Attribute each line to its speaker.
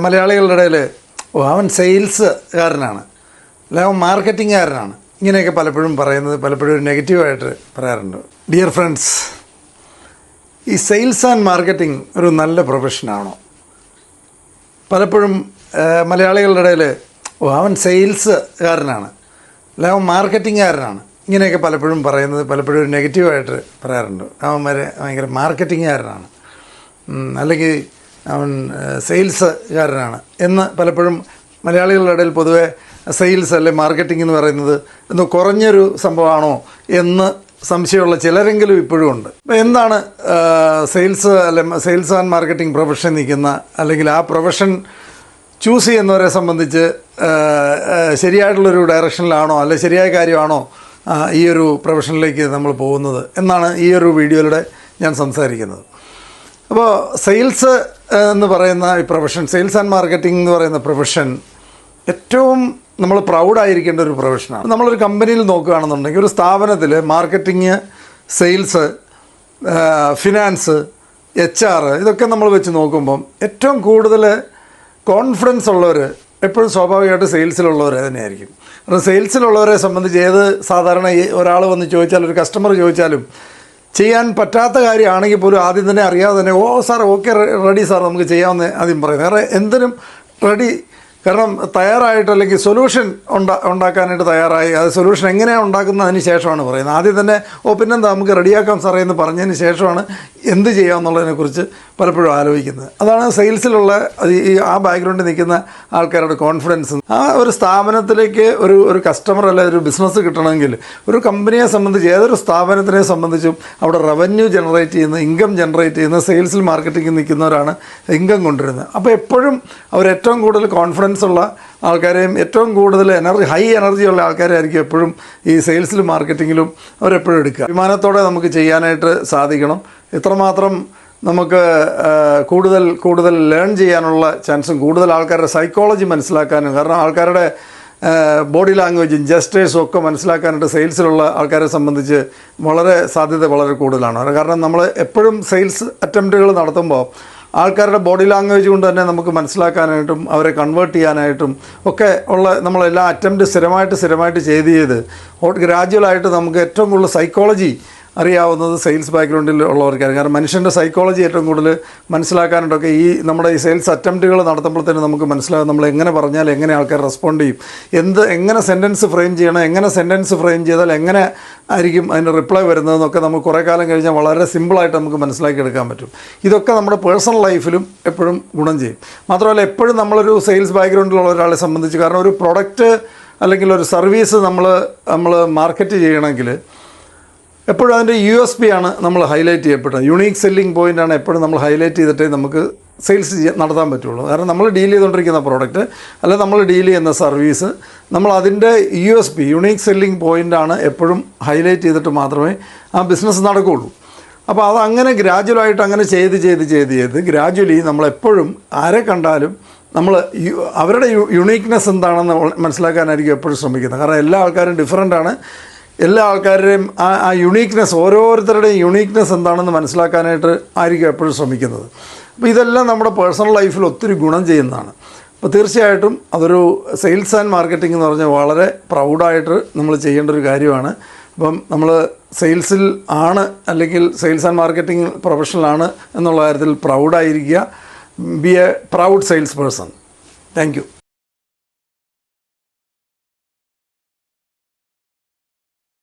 Speaker 1: മലയാളികളുടെ ഇടയിൽ അവൻ സെയിൽസുകാരനാണ്, അല്ല അവൻ മാർക്കറ്റിംഗുകാരനാണ്, ഇങ്ങനെയൊക്കെ പലപ്പോഴും പറയുന്നത് പലപ്പോഴും നെഗറ്റീവായിട്ട് പറയാറുണ്ട്. ഡിയർ ഫ്രണ്ട്സ്, ഈ സെയിൽസ് ആൻഡ് മാർക്കറ്റിംഗ് ഒരു നല്ല പ്രൊഫഷനാണോ? പലപ്പോഴും മലയാളികളുടെ ഇടയിൽ അവൻ സെയിൽസുകാരനാണ്, അല്ല അവൻ മാർക്കറ്റിംഗുകാരനാണ്, ഇങ്ങനെയൊക്കെ പലപ്പോഴും പറയുന്നത് പലപ്പോഴും നെഗറ്റീവായിട്ട് പറയാറുണ്ട്. അവൻ ഭയങ്കര മാർക്കറ്റിംഗുകാരനാണ്, അല്ലെങ്കിൽ അവൻ സെയിൽസുകാരനാണ് എന്ന് പലപ്പോഴും മലയാളികളുടെ ഇടയിൽ പൊതുവെ സെയിൽസ് അല്ലെ മാർക്കറ്റിംഗ് എന്ന് പറയുന്നത് ഒന്ന് കുറഞ്ഞൊരു സംഭവമാണോ എന്ന് സംശയമുള്ള ചിലരെങ്കിലും ഇപ്പോഴും ഉണ്ട്. എന്താണ് സെയിൽസ് അല്ലെ സെയിൽസ് ആൻഡ് മാർക്കറ്റിംഗ് പ്രൊഫഷൻ നിൽക്കുന്ന, അല്ലെങ്കിൽ ആ പ്രൊഫഷൻ ചൂസ് ചെയ്യുന്നവരെ സംബന്ധിച്ച് ശരിയായിട്ടുള്ളൊരു ഡയറക്ഷനിലാണോ അല്ലെ ശരിയായ കാര്യമാണോ ഈ ഒരു പ്രൊഫഷനിലേക്ക് നമ്മൾ പോകുന്നത് എന്നാണ് ഈ ഒരു വീഡിയോയിലൂടെ ഞാൻ സംസാരിക്കുന്നത്. അപ്പോൾ സെയിൽസ് എന്ന് പറയുന്ന ഈ പ്രൊഫഷൻ, സെയിൽസ് ആൻഡ് മാർക്കറ്റിംഗ് എന്ന് പറയുന്ന പ്രൊഫഷൻ ഏറ്റവും നമ്മൾ പ്രൗഡായിരിക്കേണ്ട ഒരു പ്രൊഫഷനാണ്. നമ്മളൊരു കമ്പനിയിൽ നോക്കുകയാണെന്നുണ്ടെങ്കിൽ, ഒരു സ്ഥാപനത്തിൽ മാർക്കറ്റിംഗ്, സെയിൽസ്, ഫിനാൻസ്, HR ഇതൊക്കെ നമ്മൾ വെച്ച് നോക്കുമ്പം ഏറ്റവും കൂടുതൽ കോൺഫിഡൻസ് ഉള്ളവർ എപ്പോഴും സ്വാഭാവികമായിട്ട് സെയിൽസിലുള്ളവർ തന്നെയായിരിക്കും. കാരണം സെയിൽസിലുള്ളവരെ സംബന്ധിച്ച് സാധാരണ ഒരാൾ വന്ന് ചോദിച്ചാൽ, ഒരു കസ്റ്റമർ ചോദിച്ചാലും ചെയ്യാൻ പറ്റാത്ത കാര്യമാണെങ്കിൽ പോലും ആദ്യം തന്നെ അറിയാതെ തന്നെ സാർ ഓക്കെ റെഡി സാർ നമുക്ക് ചെയ്യാമെന്ന് ആദ്യം പറയും. വേറെ എന്തിനും റെഡി, കാരണം തയ്യാറായിട്ട്, അല്ലെങ്കിൽ സൊല്യൂഷൻ ഉണ്ടാക്കാനായിട്ട് തയ്യാറായി. അത് സൊല്യൂഷൻ എങ്ങനെയാണ് ഉണ്ടാക്കുന്നതിന് ശേഷമാണ് പറയുന്നത്. ആദ്യം തന്നെ പിന്നെന്താ നമുക്ക് റെഡിയാക്കാം സാറേ എന്ന് പറഞ്ഞതിന് ശേഷമാണ് എന്ത് ചെയ്യാമെന്നുള്ളതിനെക്കുറിച്ച് പലപ്പോഴും ആലോചിക്കുന്നത്. അതാണ് സെയിൽസിലുള്ള ആ ബാക്ക്ഗ്രൗണ്ടിൽ നിൽക്കുന്ന ആൾക്കാരുടെ കോൺഫിഡൻസ്. ആ ഒരു സ്ഥാപനത്തിലേക്ക് ഒരു കസ്റ്റമർ അല്ല ഒരു ബിസിനസ് കിട്ടണമെങ്കിൽ, ഒരു കമ്പനിയെ സംബന്ധിച്ച്, ഏതൊരു സ്ഥാപനത്തിനെ സംബന്ധിച്ചും അവിടെ റവന്യൂ ജനറേറ്റ് ചെയ്യുന്ന, ഇൻകം ജനറേറ്റ് ചെയ്യുന്ന, സെയിൽസിൽ മാർക്കറ്റിംഗിൽ നിൽക്കുന്നവരാണ് ഇൻകം കൊണ്ടുവരുന്നത്. അപ്പോൾ എപ്പോഴും അവർ ഏറ്റവും കൂടുതൽ കോൺഫിഡൻസ് ഉള്ള ആൾക്കാരെയും ഏറ്റവും കൂടുതൽ ഹൈ എനർജിയുള്ള ആൾക്കാരായിരിക്കും എപ്പോഴും ഈ സെയിൽസിലും മാർക്കറ്റിങ്ങിലും അവരെപ്പോഴും എടുക്കുക. വിമാനത്തോടെ നമുക്ക് ചെയ്യാനായിട്ട് സാധിക്കണം. ഇത്രമാത്രം നമുക്ക് കൂടുതൽ ലേൺ ചെയ്യാനുള്ള ചാൻസും, കൂടുതൽ ആൾക്കാരുടെ സൈക്കോളജി മനസ്സിലാക്കാനും, കാരണം ആൾക്കാരുടെ ബോഡി ലാംഗ്വേജും ജസ്റ്റേഴ്സും ഒക്കെ മനസ്സിലാക്കാനായിട്ട് സെയിൽസിലുള്ള ആൾക്കാരെ സംബന്ധിച്ച് സാധ്യത വളരെ കൂടുതലാണ്. കാരണം നമ്മൾ എപ്പോഴും സെയിൽസ് അറ്റംപ്റ്റുകൾ നടത്തുമ്പോൾ ആൾക്കാരുടെ ബോഡി ലാംഗ്വേജ് കൊണ്ട് തന്നെ നമുക്ക് മനസ്സിലാക്കാനായിട്ടും അവരെ കൺവേർട്ട് ചെയ്യാനായിട്ടും ഒക്കെ ഉള്ള നമ്മളെല്ലാ അറ്റംപ്റ്റ് സ്ഥിരമായിട്ട് ചെയ്ത് ഗ്രാജുവലായിട്ട് നമുക്ക് ഏറ്റവും കൂടുതൽ സൈക്കോളജി അറിയാവുന്നത് സെയിൽസ് ബാക്ക്ഗ്രൗണ്ടിൽ ഉള്ളവർക്കാണ്. കാരണം മനുഷ്യൻ്റെ സൈക്കോളജി ഏറ്റവും കൂടുതൽ മനസ്സിലാക്കാനായിട്ടൊക്കെ നമ്മുടെ ഈ സെയിൽസ് അറ്റംപ്റ്റുകൾ നടത്തുമ്പോഴത്തേനും നമുക്ക് മനസ്സിലാകും നമ്മൾ എങ്ങനെ പറഞ്ഞാൽ എങ്ങനെ ആൾക്കാർ റെസ്പോണ്ട് ചെയ്യും, എങ്ങനെ സെൻറ്റൻസ് ഫ്രെയിം ചെയ്യണം, എങ്ങനെ സെൻറ്റൻസ് ഫ്രെയിം ചെയ്താൽ എങ്ങനെ ആയിരിക്കും അതിന് റിപ്ലൈ വരുന്നതെന്നൊക്കെ നമുക്ക് കുറേ കാലം കഴിഞ്ഞാൽ വളരെ സിമ്പിളായിട്ട് നമുക്ക് മനസ്സിലാക്കിയെടുക്കാൻ പറ്റും. ഇതൊക്കെ നമ്മുടെ പേഴ്സണൽ ലൈഫിലും എപ്പോഴും ഗുണം ചെയ്യും. മാത്രമല്ല എപ്പോഴും നമ്മളൊരു സെയിൽസ് ബാക്ക്ഗ്രൗണ്ടിലുള്ള ഒരാളെ സംബന്ധിച്ച്, കാരണം ഒരു പ്രൊഡക്റ്റ് അല്ലെങ്കിൽ ഒരു സർവീസ് നമ്മൾ മാർക്കറ്റ് ചെയ്യണമെങ്കിൽ എപ്പോഴും അതിൻ്റെ USP ആണ് നമ്മൾ ഹൈലൈറ്റ് ചെയ്യപ്പെട്ടത്. യുണീക്ക് സെല്ലിംഗ് പോയിൻ്റാണ് എപ്പോഴും നമ്മൾ ഹൈലൈറ്റ് ചെയ്തിട്ടേ നമുക്ക് സെയിൽസ് നടത്താൻ പറ്റുള്ളൂ. കാരണം നമ്മൾ ഡീൽ ചെയ്തുകൊണ്ടിരിക്കുന്ന പ്രോഡക്റ്റ് അല്ല നമ്മൾ ഡീൽ ചെയ്യുന്ന സർവീസ്, നമ്മൾ അതിൻ്റെ USP യുണീക്ക് സെല്ലിംഗ് പോയിൻ്റാണ് എപ്പോഴും ഹൈലൈറ്റ് ചെയ്തിട്ട് മാത്രമേ ആ ബിസിനസ് നടക്കുകയുള്ളൂ. അപ്പോൾ അതങ്ങനെ ഗ്രാജുവലായിട്ട് അങ്ങനെ ചെയ്ത് ഗ്രാജുവലി നമ്മളെപ്പോഴും ആരെ കണ്ടാലും നമ്മൾ അവരുടെ യുണീക്നെസ് എന്താണെന്ന് മനസ്സിലാക്കാനായിരിക്കും എപ്പോഴും ശ്രമിക്കുന്നത്. കാരണം എല്ലാ ആൾക്കാരും ഡിഫറൻ്റാണ്. എല്ലാ ആൾക്കാരുടെയും ആ യുണീക്നെസ്, ഓരോരുത്തരുടെയും യുണീക്നെസ് എന്താണെന്ന് മനസ്സിലാക്കാനായിട്ട് ആയിരിക്കും എപ്പോഴും ശ്രമിക്കുന്നത്. അപ്പോൾ ഇതെല്ലാം നമ്മുടെ പേഴ്സണൽ ലൈഫിൽ ഒത്തിരി ഗുണം ചെയ്യുന്നതാണ്. അപ്പോൾ തീർച്ചയായിട്ടും അതൊരു സെയിൽസ് ആൻഡ് മാർക്കറ്റിംഗ് എന്ന് പറഞ്ഞാൽ വളരെ പ്രൗഡായിട്ട് നമ്മൾ ചെയ്യേണ്ട ഒരു കാര്യമാണ്. അപ്പം നമ്മൾ സെയിൽസിൽ ആണ്, അല്ലെങ്കിൽ സെയിൽസ് ആൻഡ് മാർക്കറ്റിംഗ് പ്രൊഫഷണലാണ് എന്നുള്ള കാര്യത്തിൽ പ്രൗഡായിരിക്കുക. Be a proud sales person. Thank U.